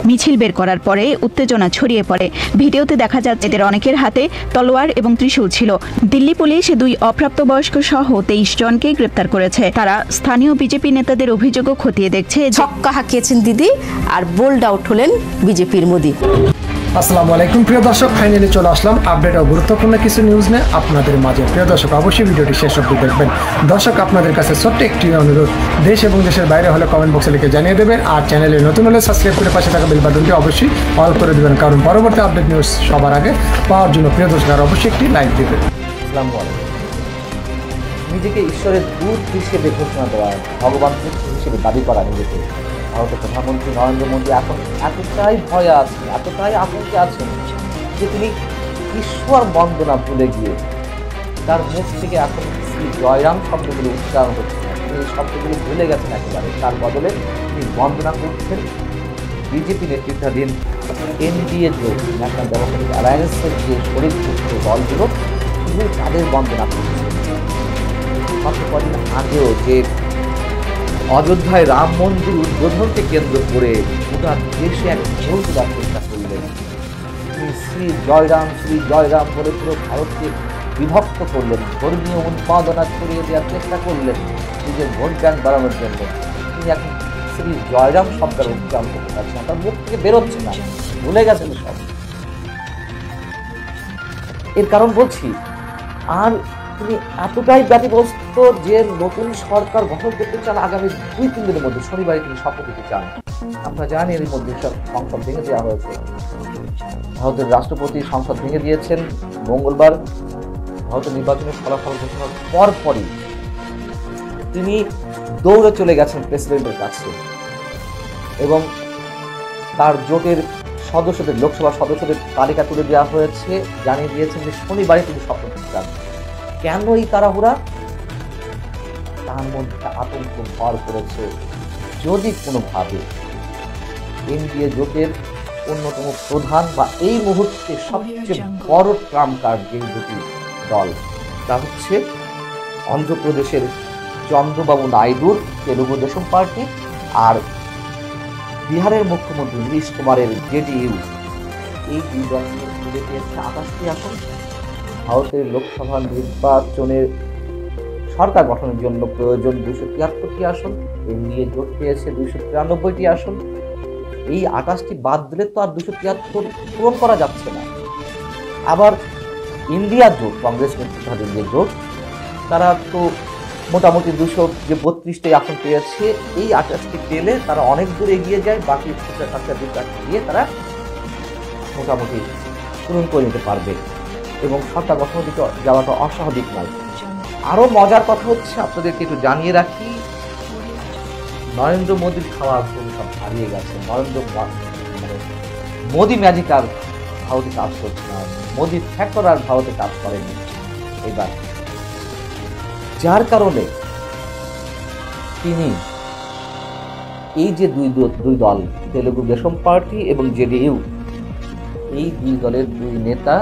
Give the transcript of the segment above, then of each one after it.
মিছিল বের করার পরে উত্তেজনা ছড়িয়ে পড়ে। ভিডিওতে দেখা যাচ্ছে এদের অনেকের হাতে তলোয়ার এবং ত্রিশূল ছিল। দিল্লি পুলিশ 2 অপ্রাপ্তবয়স্ক সহ 23 জনকে গ্রেপ্তার করেছে। তারা স্থানীয় বিজেপি নেতাদের অভিযোগও খতিয়ে দেখছে। ছক্কা হাঁকিয়েছেন দিদি আর বোল্ড আউট হলেন বিজেপির মোদি। আসসালামু আলাইকুম প্রিয় দর্শক, ফাইনালি চলে আসলাম আপডেট ও গুরুত্বপূর্ণ কিছু নিউজ নিয়ে আপনাদের মাঝে। প্রিয় দর্শক, অবশ্যই ভিডিওটি শেষ অবধি দেখবেন। দর্শক, আপনাদের কাছে ছোট্ট একটি অনুরোধ, দেশ এবং দেশের বাইরে হলে কমেন্ট বক্সে লিখে জানিয়ে দেবেন, আর চ্যানেলে নতুন হলে সাবস্ক্রাইব করে পাশে থাকা বেল বাটনটি অবশ্যই অল করে দেবেন, কারণ পরবর্তী আপডেট নিউজ সবার আগে পাওয়ার জন্য প্রিয় দর্শক আর অবশ্যই একটি লাইক দেবেন। আসসালামু আলাইকুম। নিজেকে ঈশ্বরের দূত হিসেবে ঘোষণা দেওয়া, ভগবান হিসেবে দাবি করা নিজেকে, ভারতের প্রধানমন্ত্রী নরেন্দ্র মোদী এখন এতটাই ভয়ে আছেন, এতটাই আতঙ্কে আছেন যে তিনি ঈশ্বর বন্দনা ভুলে গিয়ে তার মুখ থেকে এখন শ্রী জয়রাম শব্দগুলো উচ্চারণ হচ্ছে না। তিনি এই শব্দগুলো ভুলে গেছেন একেবারে। তার বদলে তিনি বন্দনা করছেন বিজেপি নেতৃত্বাধীন এনডিএ জোট, ন্যাশনাল ডেমোক্রেটিক অ্যালায়েন্সের যে শরীরযুক্ত দলগুলো, তিনি তাদের বন্দনা করছেন। মাত্র কদিন আগেও যে অযোধ্যায় রাম মন্দির উদ্বোধনকে কেন্দ্র করে গোটা দেশে এক ঝোল তোলার চেষ্টা করলেন। তিনি শ্রী জয়রাম বলে পুরো ভারতকে বিভক্ত করলেন, ধর্মীয় উন্মাদনা ছড়িয়ে দেওয়ার চেষ্টা করলেন নিজের ভোট ব্যাংক বাড়ানোর জন্য। তিনি এখন শ্রী জয়রাম শব্দের উচ্চারণ করতে পারছেন না, তার মুখ থেকে বেরোচ্ছে না, ভুলে গেছেন সব। এর কারণ বলছি, আর তিনি এতটাই ব্যতিব্যস্ত যে নতুন সরকার গঠন করতে চান আগামী 2-3 দিনের মধ্যে। শনিবারে তিনি শপথ নিতে চান। আপনারা জানেন এর মধ্যে সংসদ ভেঙে দেওয়া হয়েছে। ভারতের রাষ্ট্রপতি সংসদ ভেঙে দিয়েছেন মঙ্গলবার। ভারতের নির্বাচনের ফলাফল ঘোষণার পরপরই তিনি দৌড়ে চলে গেছেন প্রেসিডেন্টের কাছে এবং তার জোটের সদস্যদের, লোকসভা সদস্যদের তালিকা তুলে দেওয়া হয়েছে। জানিয়ে দিয়েছেন যে শনিবারে তিনি শপথ নিতে চান। কেন এই তাড়াহুড়া? তার মধ্যে আতঙ্ক ভর করেছে যদি কোনোভাবে এনডিএ জোটের অন্যতম প্রধান বা এই মুহূর্তে সবচেয়ে বড় ট্রাম্প কার্ড যে দুটি দল, তা হচ্ছে অন্ধ্রপ্রদেশের চন্দ্রবাবু নাইডুর তেলুগু দেশম পার্টি আর বিহারের মুখ্যমন্ত্রী নীতিশ কুমারের জেডিইউ। এই 2 দল মিলে পেয়েছে 28টি আসন। ভারতের লোকসভা নির্বাচনের সরকার গঠনের জন্য প্রয়োজন 273টি আসন। এনডিএ জোট পেয়েছে 293টি আসন। এই 28টি বাদ দিলে তো আর 273 পূরণ করা যাচ্ছে না। আবার ইন্ডিয়া জোট, কংগ্রেস নেতৃত্বাধীন যে জোট, তারা তো মোটামুটি 232টি আসন পেয়েছে। এই 28টি পেলে তারা অনেক দূর এগিয়ে যায়। বাকি 2 দিয়ে তারা মোটামুটি পূরণ করে নিতে পারবে এবং সরকার গঠনের দিকে যাওয়াটা অস্বাভাবিক নয়। আরো মজার কথা হচ্ছে, আপনাদেরকে একটু জানিয়ে রাখি, নরেন্দ্র মোদীর খাওয়া সব হারিয়ে গেছে। মোদী ম্যাজিক আর ভারতে কাজ করছে না, মোদী ফ্যাক্টর আর ভারতে কাজ করেনি এবার, যার কারণে তিনি এই যে দুই দল, তেলুগু দেশম পার্টি এবং জেডিইউ, এই 2 দলের 2 নেতা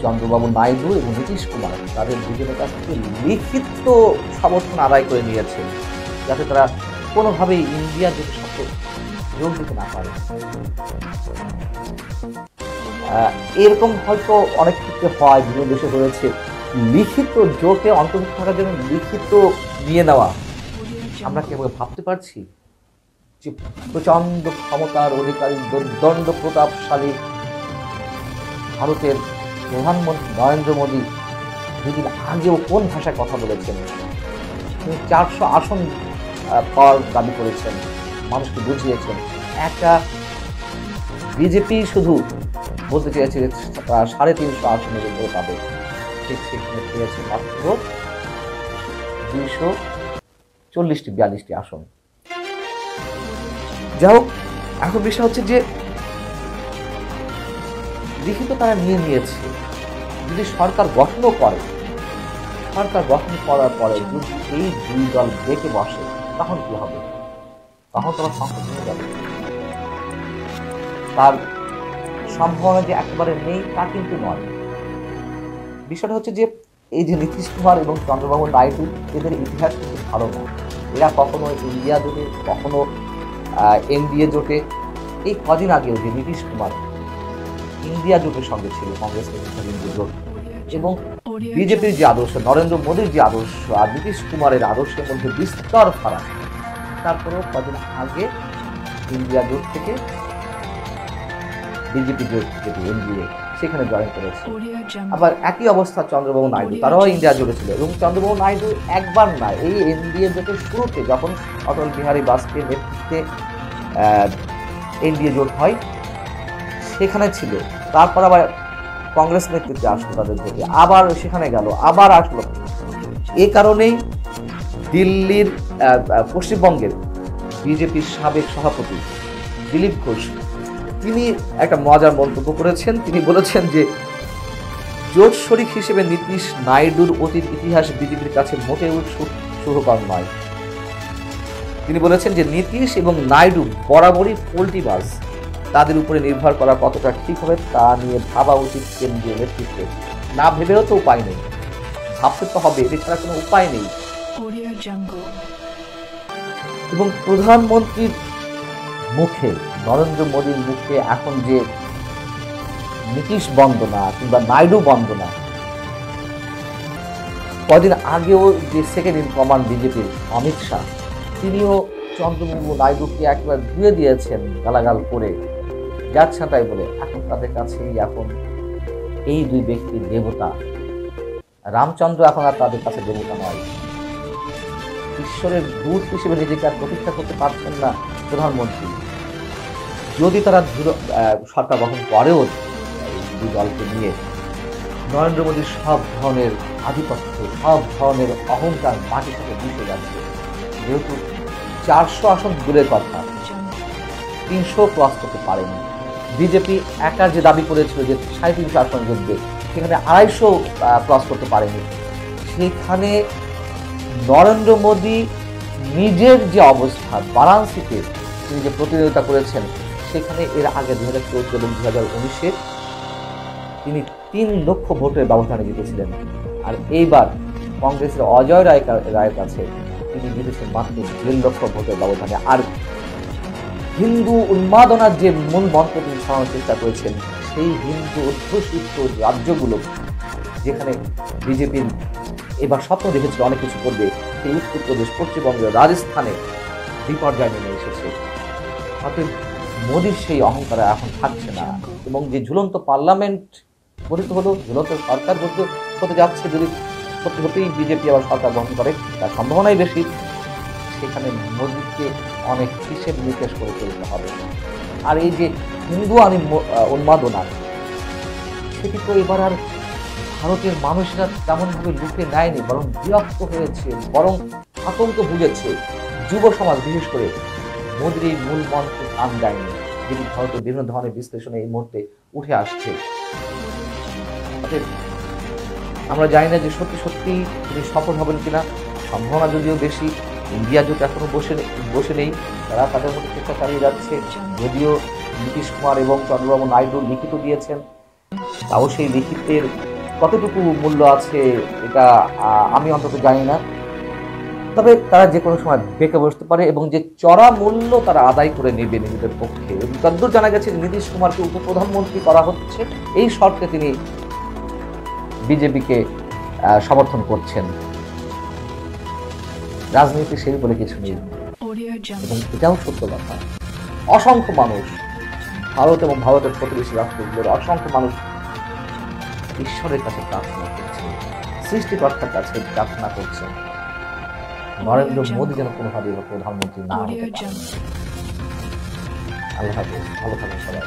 চন্দ্রবাবু নাইডু এবং নীতিশ কুমার, তাদের 2জনের কাছ থেকে লিখিত সমর্থন আদায় করে নিয়েছে যাতে তারা কোনোভাবেই ইন্ডিয়া জোটের সাথে যোগ দিতে না পারে। এরকম হয়তো অনেক ক্ষেত্রে হয়, বিভিন্ন দেশে হয়েছে, লিখিত জোটে অন্তর্ভুক্ত থাকার জন্য লিখিত নিয়ে নেওয়া। আমরা কেবল ভাবতে পারছি যে প্রচণ্ড ক্ষমতার অধিকারী, দুর্দণ্ড প্রতাপশালী ভারতের প্রধানমন্ত্রী নরেন্দ্র মোদী 2 দিন আগেও কোন ভাষায় কথা বলেছেন। তিনি 400 আসন পাওয়ার দাবি করেছেন, মানুষকে বুঝিয়েছেন। একটা বিজেপি শুধু বলতে চেয়েছে 350 আসনের উপরে পাবে, ঠিক সেখানে পেয়েছে মাত্র 240-42টি আসন। যাই হোক, এখন বিষয় হচ্ছে যে লিখিত তারা নিয়েছে, যদি সরকার গঠনও করে, সরকার গঠন করার পরে যদি এই 2 দল ডেকে বসে, তখন কি হবে? তখন তারা সংসদ হয়ে যাবে। তার সম্ভাবনা যে একেবারে নেই তা কিন্তু নয়। বিষয়টা হচ্ছে যে এই যে নীতিশ কুমার এবং চন্দ্রবাবু নাইডু, এদের ইতিহাস কিন্তু ভালো না। এরা কখনো ইন্ডিয়া জোটে, কখনো এনডিএ জোটে, এই কদিন আগেও যে নীতিশ কুমার ইন্ডিয়া জোটের সঙ্গে ছিল, কংগ্রেস নেতৃত্বাধীন জোট, এবং বিজেপির যে আদর্শ, নরেন্দ্র মোদীর যে আদর্শ আর নীতিশ কুমারের আদর্শের মধ্যে বিস্তর ফারাক, তারপরেও কদিন আগে ইন্ডিয়া জোট থেকে বিজেপি জোট যেটি এনডিএ সেখানে জয়েন করেছে। আবার একই অবস্থা চন্দ্রবাবু নাইডু, তারাও ইন্ডিয়া জোটে ছিল, এবং চন্দ্রবাবু নাইডু একবার না, এই এনডিএ জোটের শুরুতে যখন অটল বিহারী বাজপেয়ীর নেতৃত্বে এনডিএ জোট হয় সেখানে ছিল, তারপর আবার কংগ্রেস নেতৃত্বে আসলো তাদের জোটে, আবার সেখানে গেল, আবার আসলো। এই কারণেই দিল্লির পশ্চিমবঙ্গের বিজেপির সাবেক সভাপতি দিলীপ ঘোষ তিনি একটা মজার মন্তব্য করেছেন। তিনি বলেছেন যে জোট শরিক হিসেবে নীতিশ নাইডুর অতীত ইতিহাস বিজেপির কাছে মোটেও শুভকর নয়। তিনি বলেছেন যে নীতিশ এবং নাইডু বরাবরই পোল্টিবাজ, তাদের উপরে নির্ভর করা কতটা ঠিক হবে তা নিয়ে ভাবা উচিত কেন্দ্রীয় নেতৃত্বে। না ভেবেও তো উপায় নেই, ভাবতে তো হবে, এছাড়া কোনো উপায় নেই। এবং প্রধানমন্ত্রীর মুখে, নরেন্দ্র মোদীর মুখে এখন যে নীতিশ বন্দনা কিংবা নাইডু বন্দনা, কদিন আগেও যে সেকেন্ড ইন কমান্ড বিজেপির অমিত শাহ তিনিও চন্দ্রবাবু নাইডুকে একবার ধুয়ে দিয়েছেন গালাগাল করে, যাচ্ছে তাই বলে। এখন তাদের কাছেই এখন এই দুই ব্যক্তির দেবতা। রামচন্দ্র এখন আর তাদের কাছে দেবতা নয়, ঈশ্বরের দূত হিসেবে নিজেকে আর প্রতিষ্ঠা করতে পারছেন না প্রধানমন্ত্রী। যদি তারা সরকার গঠন করেও দুই দলকে নিয়ে, নরেন্দ্র মোদীর সব ধরনের আধিপত্য, সব ধরনের অহংকার মাটি থেকে মিশে যাচ্ছে। যেহেতু 400 আসন দূরের কথা, 300 ক্রস করতে পারেনি। বিজেপি একা যে দাবি করেছিল যে 350 আসন জিতবে, সেখানে 250 ক্রস করতে পারেনি। সেখানে নরেন্দ্র মোদী নিজের যে অবস্থা, বারাণসীতে তিনি যে প্রতিনিধিত্ব করেছেন, সেখানে এর আগে 2014 এবং 2019-এ তিনি 3 লক্ষ ভোটের ব্যবধানে জিতেছিলেন। আর এইবার কংগ্রেসের অজয় রায়ের কাছে তিনি জিতেছেন মাত্র 1.5 লক্ষ ভোটের ব্যবধানে। আর হিন্দু উন্মাদনার যে মূল মন্ত্র তিনি ছড়ানোর চেষ্টা করেছেন, সেই হিন্দু অধ্যুষিত রাজ্যগুলো যেখানে বিজেপির এবার স্বপ্ন দেখেছিল অনেক কিছু করবে, সেই উত্তরপ্রদেশ, পশ্চিমবঙ্গ, রাজস্থানে বিপর্যয় নেমে এসেছে। অতএব মোদীর সেই অহংকার এখন থাকছে না, এবং যে ঝুলন্ত পার্লামেন্ট গঠিত হলো, ঝুলন্ত সরকার হতে যাচ্ছে, যদি সত্যি সত্যিই বিজেপি আবার সরকার গঠন করে, তার সম্ভাবনাই বেশি। সেখানে মোদীকে অনেক হিসেব নিকেশ করে চলতে হবে। আর এই যে হিন্দু উন্মাদনা, সেটি তো এবার আর ভারতের মানুষরা তেমনভাবে লুকে নেয়নি, বরং বিরক্ত হয়েছে, বরং আতঙ্ক ভুগেছে। যুব সমাজ বিশেষ করে মোদীর এই মূল মন্ত্রে কান দেয়নি, যেটি ভারতের বিভিন্ন ধরনের বিশ্লেষণে এই মুহূর্তে উঠে আসছে। আমরা জানি না যে সত্যি সত্যি তিনি সফল হবেন কিনা, সম্ভাবনা যদিও বেশি। ইন্ডিয়া জোট এখনো বসে নেই, তারা তাদের মধ্যে চেষ্টা চালিয়ে যাচ্ছে। যদিও নীতিশ কুমার এবং চন্দ্রবাবু নাইডু লিখিত দিয়েছেন, তাও সেই লিখিতের কতটুকু মূল্য আছে এটা আমি অন্তত জানি না। তবে তারা যে কোনো সময় বেঁকে বসতে পারে, এবং যে চড়া মূল্য তারা আদায় করে নেবে নিজেদের পক্ষে। যতদূর জানা গেছে যে নীতিশ কুমারকে উপপ্রধানমন্ত্রী করা হচ্ছে, এই শর্তে তিনি বিজেপিকে সমর্থন করছেন। রাজনীতি সেই বলে কিছু নেই, এবং এটাও সত্য কথা। অসংখ্য মানুষ, ভারত এবং ভারতের প্রতিবেশী রাষ্ট্রগুলোর অসংখ্য মানুষ ঈশ্বরের কাছে প্রার্থনা করছে, সৃষ্টিকর্তার কাছে প্রার্থনা করছে নরেন্দ্র মোদী যেন কোনোভাবে প্রধানমন্ত্রী না হতে পারে। আল্লাহ হাফেজ, ভালো থাকুন সবাই।